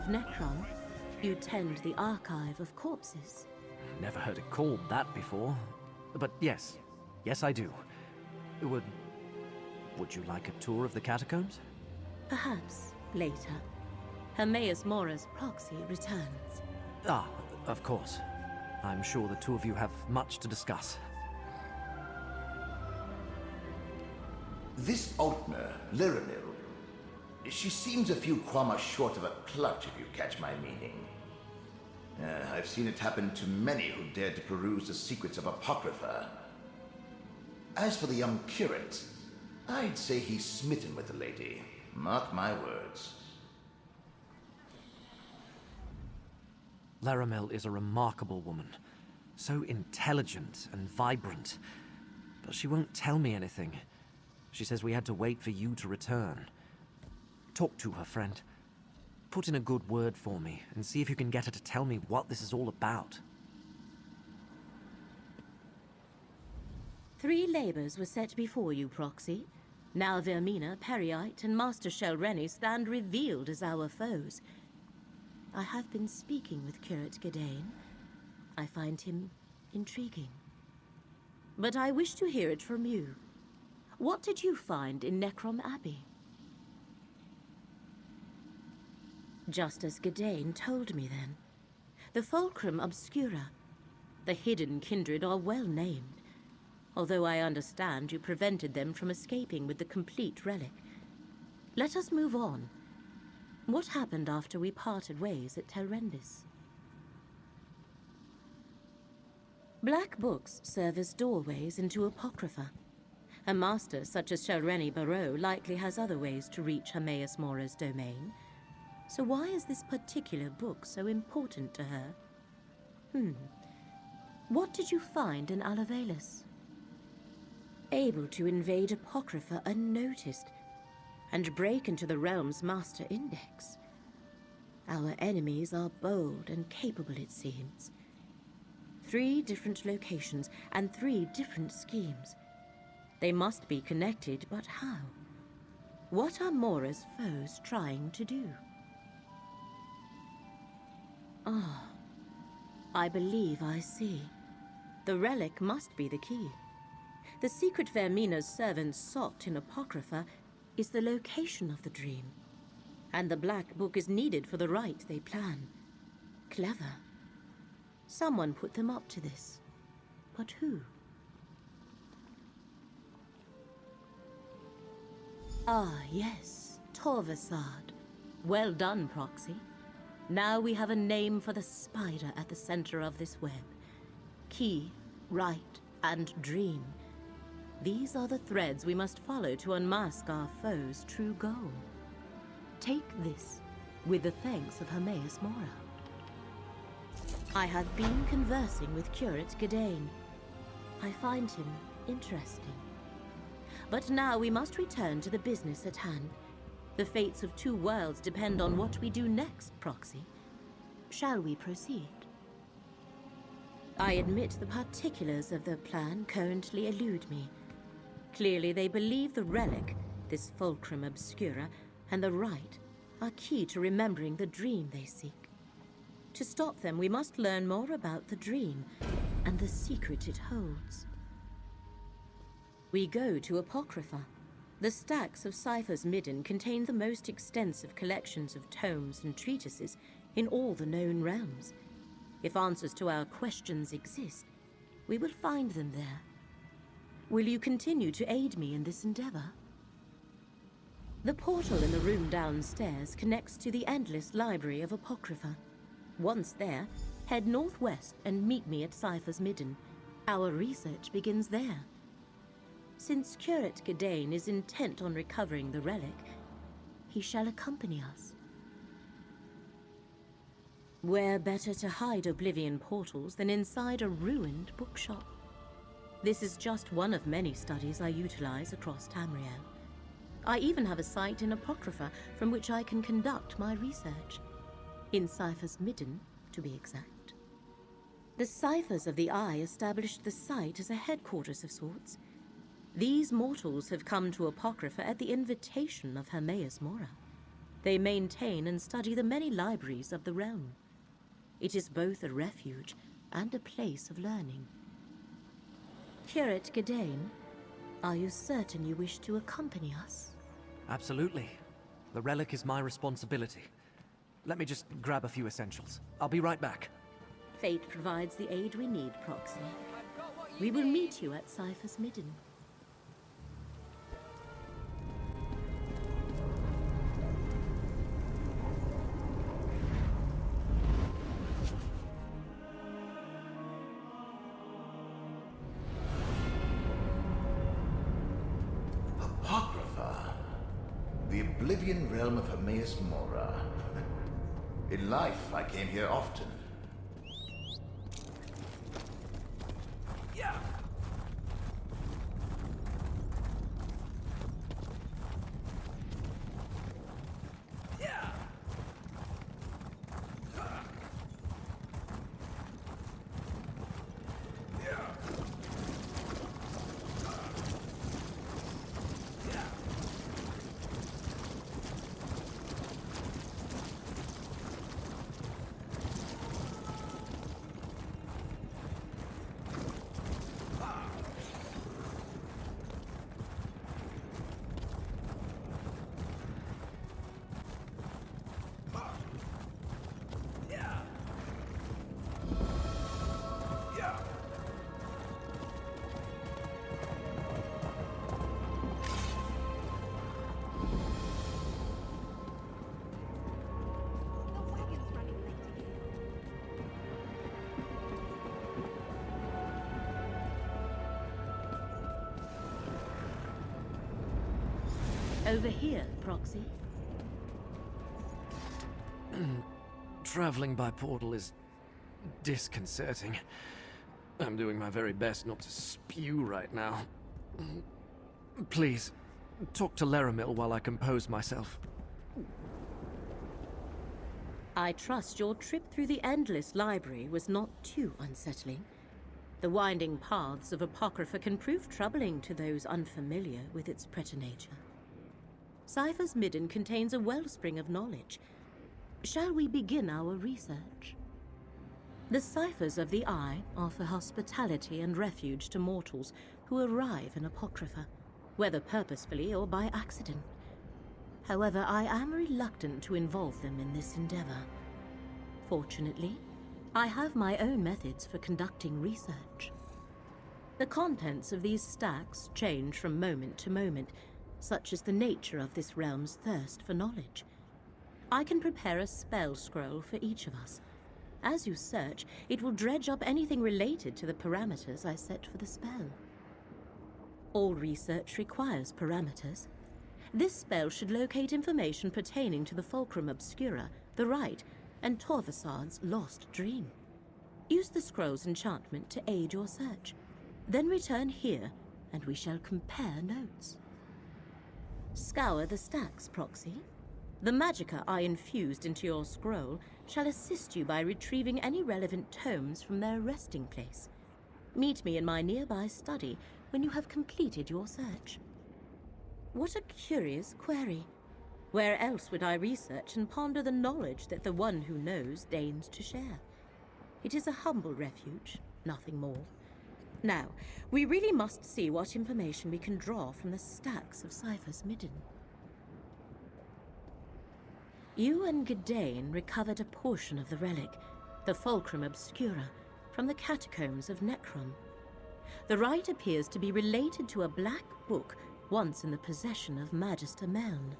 of Necrom, you tend the archive of corpses. Never heard it called that before. But yes. Yes, I do. Would you like a tour of the catacombs? Perhaps later. Hermaeus Mora's proxy returns. Ah, of course. I'm sure the two of you have much to discuss. This Altner, Liramil, she seems a few quamma short of a clutch, if you catch my meaning. I've seen it happen to many who dared to peruse the secrets of Apocrypha. As for the young curate, I'd say he's smitten with the lady. Mark my words. Laramel is a remarkable woman. So intelligent and vibrant. But she won't tell me anything. She says we had to wait for you to return. Talk to her, friend. Put in a good word for me, and see if you can get her to tell me what this is all about. 3 labors were set before you, Proxy. Now Vermina, Periite, and Master Shelreni stand revealed as our foes. I have been speaking with Curate Gadain. I find him intriguing. But I wish to hear it from you. What did you find in Necrom Abbey? Just as Gadain told me then. The Fulcrum Obscura, the hidden kindred, are well named. Although I understand you prevented them from escaping with the complete relic. Let us move on. What happened after we parted ways at Telrendis? Black books serve as doorways into Apocrypha. A master such as Shelreni Barrow likely has other ways to reach Hermaeus Mora's domain. So why is this particular book so important to her? What did you find in Alavelis? Able to invade Apocrypha unnoticed, and break into the realm's master index. Our enemies are bold and capable, it seems. 3 different locations and 3 different schemes. They must be connected, but how? What are Mora's foes trying to do? Ah, I believe I see. The relic must be the key. The secret Vermina's servants sought in Apocrypha is the location of the dream. And the Black Book is needed for the rite they plan. Clever. Someone put them up to this. But who? Ah, yes. Torvasad. Well done, Proxy. Now we have a name for the spider at the center of this web. Key, rite, and dream. These are the threads we must follow to unmask our foe's true goal. Take this, with the thanks of Hermaeus Mora. I have been conversing with Curate Gadain. I find him interesting. But now we must return to the business at hand. The fates of 2 worlds depend on what we do next, Proxy. Shall we proceed? I admit the particulars of the plan currently elude me. Clearly they believe the relic, this Fulcrum Obscura, and the rite are key to remembering the dream they seek. To stop them, we must learn more about the dream and the secret it holds. We go to Apocrypha. The stacks of Cypher's Midden contain the most extensive collections of tomes and treatises in all the known realms. If answers to our questions exist, we will find them there. Will you continue to aid me in this endeavor? The portal in the room downstairs connects to the endless library of Apocrypha. Once there, head northwest and meet me at Cypher's Midden. Our research begins there. Since Curate Gadain is intent on recovering the relic, he shall accompany us. Where better to hide Oblivion portals than inside a ruined bookshop? This is just one of many studies I utilize across Tamriel. I even have a site in Apocrypha from which I can conduct my research. In Cypher's Midden, to be exact. The Ciphers of the Eye established the site as a headquarters of sorts. These mortals have come to Apocrypha at the invitation of Hermaeus Mora. They maintain and study the many libraries of the realm. It is both a refuge and a place of learning. Curate Gadain, are you certain you wish to accompany us? Absolutely. The relic is my responsibility. Let me just grab a few essentials. I'll be right back. Fate provides the aid we need, Proxy. We will meet you at Cypher's Midden. Apocrypha. The Oblivion realm of Hermaeus Mora. In life, I came here often. Over here, Proxy. Traveling by portal is disconcerting. I'm doing my very best not to spew right now. Please, talk to Laramil while I compose myself. I trust your trip through the Endless Library was not too unsettling. The winding paths of Apocrypha can prove troubling to those unfamiliar with its preternature. Cypher's Midden contains a wellspring of knowledge. Shall we begin our research? The Ciphers of the Eye offer hospitality and refuge to mortals who arrive in Apocrypha, whether purposefully or by accident. However, I am reluctant to involve them in this endeavor. Fortunately, I have my own methods for conducting research. The contents of these stacks change from moment to moment, such as the nature of this realm's thirst for knowledge. I can prepare a spell scroll for each of us. As you search, it will dredge up anything related to the parameters I set for the spell. All research requires parameters. This spell should locate information pertaining to the Fulcrum Obscura, the Rite, and Torvasad's lost dream. Use the scroll's enchantment to aid your search. Then return here, and we shall compare notes. Scour the stacks, Proxy. The magicka I infused into your scroll shall assist you by retrieving any relevant tomes from their resting place. Meet me in my nearby study when you have completed your search. What a curious query. Where else would I research and ponder the knowledge that the one who knows deigns to share? It is a humble refuge, nothing more. Now, we really must see what information we can draw from the stacks of Cypher's Midden. You and Gadain recovered a portion of the relic, the Fulcrum Obscura, from the catacombs of Necrom. The rite appears to be related to a black book once in the possession of Magister Meln.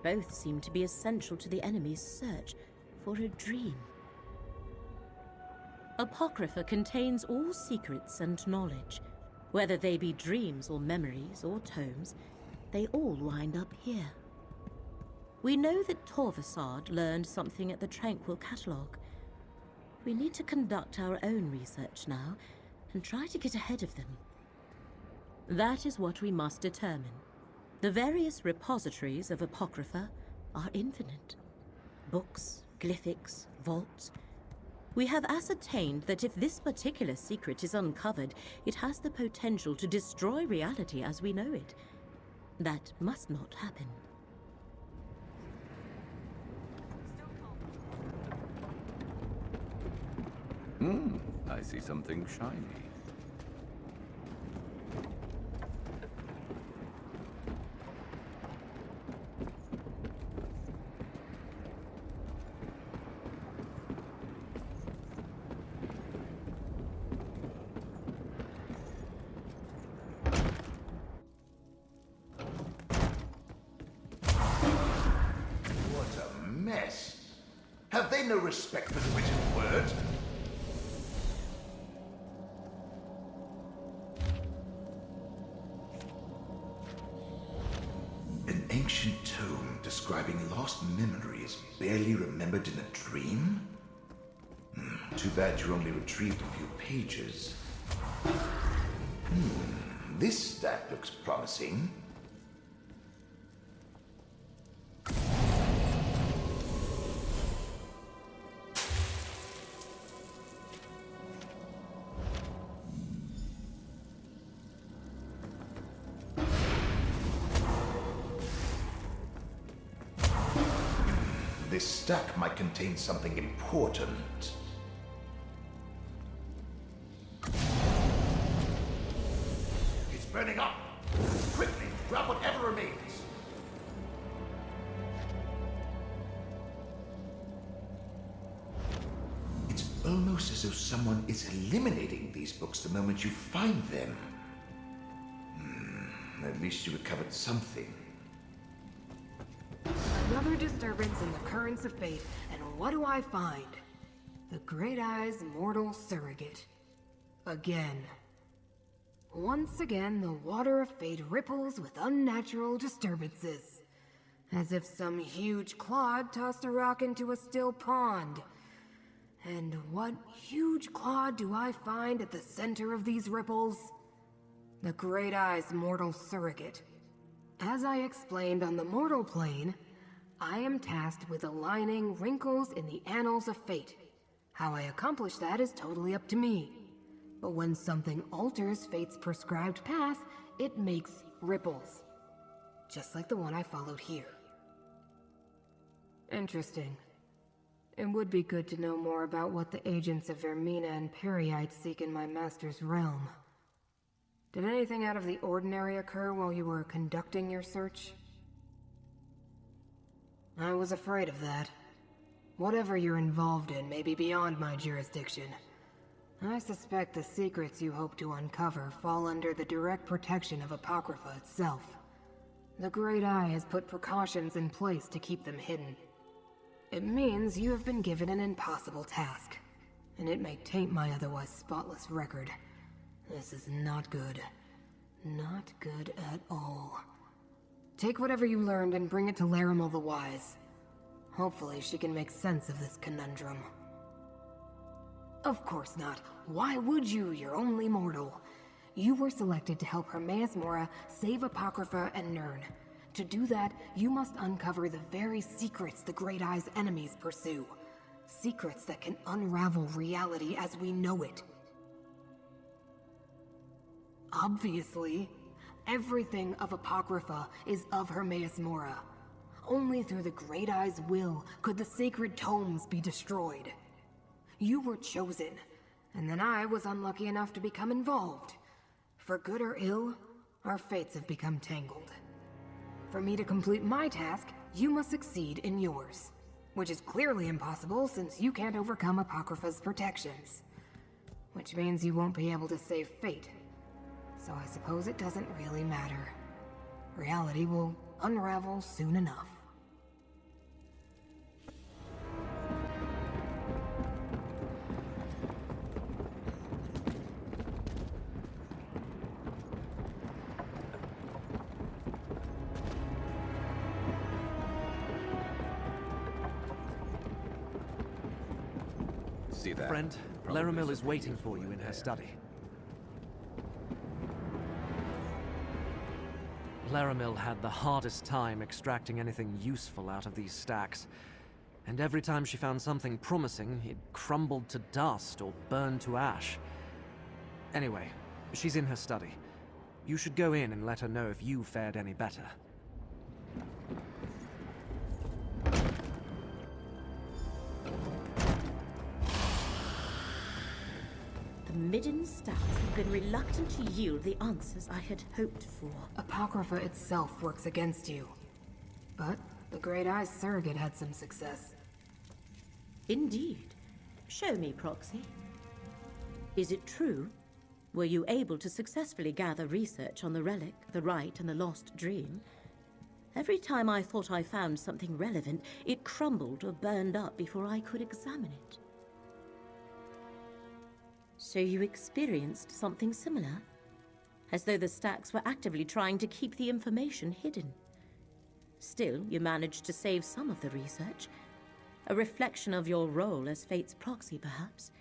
Both seem to be essential to the enemy's search for a dream. Apocrypha contains all secrets and knowledge. Whether they be dreams or memories or tomes, they all wind up here. We know that Torvasad learned something at the Tranquil Catalogue. We need to conduct our own research now and try to get ahead of them. That is what we must determine. The various repositories of Apocrypha are infinite. Books, glyphics, vaults. We have ascertained that if this particular secret is uncovered, it has the potential to destroy reality as we know it. That must not happen. I see something shiny. What a mess. Have they no respect for the written word? An ancient tome describing lost memories barely remembered in a dream? Too bad you only retrieved a few pages. This stack looks promising. This stack might contain something important. It's burning up! Quickly, grab whatever remains! It's almost as though someone is eliminating these books the moment you find them. At least you recovered something. Another disturbance in the currents of fate, and what do I find? The Great Eye's mortal surrogate. Again. Once again, the water of fate ripples with unnatural disturbances. As if some huge clod tossed a rock into a still pond. And what huge clod do I find at the center of these ripples? The Great Eye's mortal surrogate. As I explained on the mortal plane, I am tasked with aligning wrinkles in the annals of fate. How I accomplish that is totally up to me. But when something alters fate's prescribed path, it makes ripples. Just like the one I followed here. Interesting. It would be good to know more about what the agents of Vermina and Periite seek in my master's realm. Did anything out of the ordinary occur while you were conducting your search? I was afraid of that. Whatever you're involved in may be beyond my jurisdiction. I suspect the secrets you hope to uncover fall under the direct protection of Apocrypha itself. The Great Eye has put precautions in place to keep them hidden. It means you have been given an impossible task, and it may taint my otherwise spotless record. This is not good. Not good at all. Take whatever you learned and bring it to Larimel the Wise. Hopefully she can make sense of this conundrum. Of course not. Why would you? You're only mortal. You were selected to help Hermaeus Mora save Apocrypha and Nirn. To do that, you must uncover the very secrets the Great Eye's enemies pursue. Secrets that can unravel reality as we know it. Obviously, everything of Apocrypha is of Hermaeus Mora. Only through the Great Eye's will could the sacred tomes be destroyed. You were chosen, and then I was unlucky enough to become involved. For good or ill, our fates have become tangled. For me to complete my task, you must succeed in yours. Which is clearly impossible since you can't overcome Apocrypha's protections. Which means you won't be able to save fate. So I suppose it doesn't really matter. Reality will unravel soon enough. See that? Friend, Larimel is waiting for you in her study. Larimel had the hardest time extracting anything useful out of these stacks. And every time she found something promising, it crumbled to dust or burned to ash. Anyway, she's in her study. You should go in and let her know if you fared any better. midden stacks have been reluctant to yield the answers I had hoped for. Apocrypha itself works against you. But the Great Eye's surrogate had some success. Indeed. Show me, Proxy. Is it true? Were you able to successfully gather research on the relic, the rite, and the lost dream? Every time I thought I found something relevant, it crumbled or burned up before I could examine it. So you experienced something similar? As though the stacks were actively trying to keep the information hidden. Still, you managed to save some of the research. A reflection of your role as Fate's proxy, perhaps.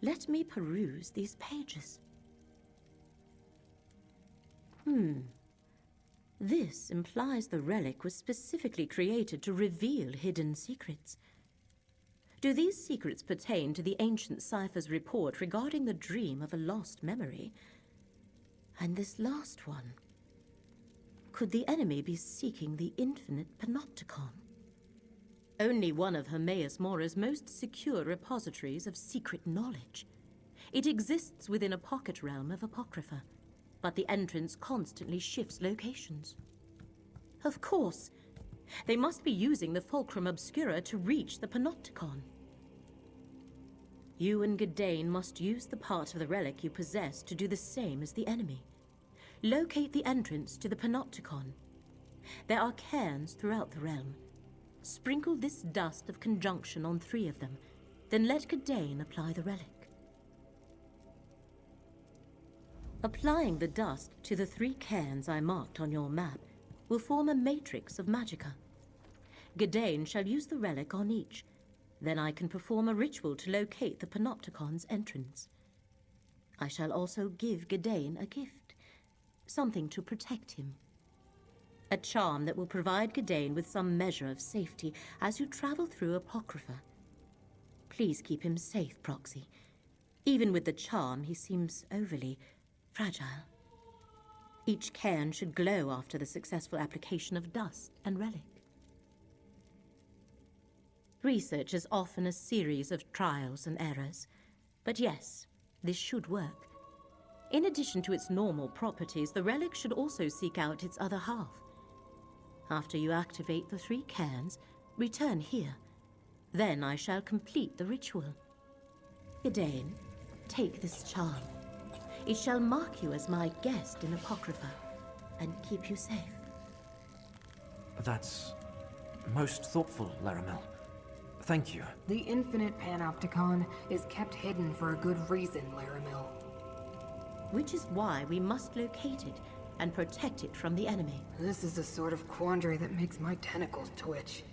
Let me peruse these pages. This implies the relic was specifically created to reveal hidden secrets. Do these secrets pertain to the ancient cipher's report regarding the dream of a lost memory? And this last one? Could the enemy be seeking the infinite panopticon? Only one of Hermaeus Mora's most secure repositories of secret knowledge. It exists within a pocket realm of Apocrypha, but the entrance constantly shifts locations. Of course, they must be using the Fulcrum Obscura to reach the panopticon. You and Gadain must use the part of the relic you possess to do the same as the enemy. Locate the entrance to the panopticon. There are cairns throughout the realm. Sprinkle this dust of conjunction on 3 of them, then let Gadain apply the relic. Applying the dust to the 3 cairns I marked on your map will form a matrix of magicka. Gadain shall use the relic on each. Then I can perform a ritual to locate the panopticon's entrance. I shall also give Gadain a gift, something to protect him. A charm that will provide Gadain with some measure of safety as you travel through Apocrypha. Please keep him safe, Proxy. Even with the charm, he seems overly fragile. Each cairn should glow after the successful application of dust and relic. Research is often a series of trials and errors, but yes, this should work. In addition to its normal properties, the relic should also seek out its other half. After you activate the 3 cairns, return here. Then I shall complete the ritual. Gadain, take this charm. It shall mark you as my guest in Apocrypha, and keep you safe. That's most thoughtful, Laramil. Thank you. The infinite panopticon is kept hidden for a good reason, Laramil. Which is why we must locate it and protect it from the enemy. This is the sort of quandary that makes my tentacles twitch.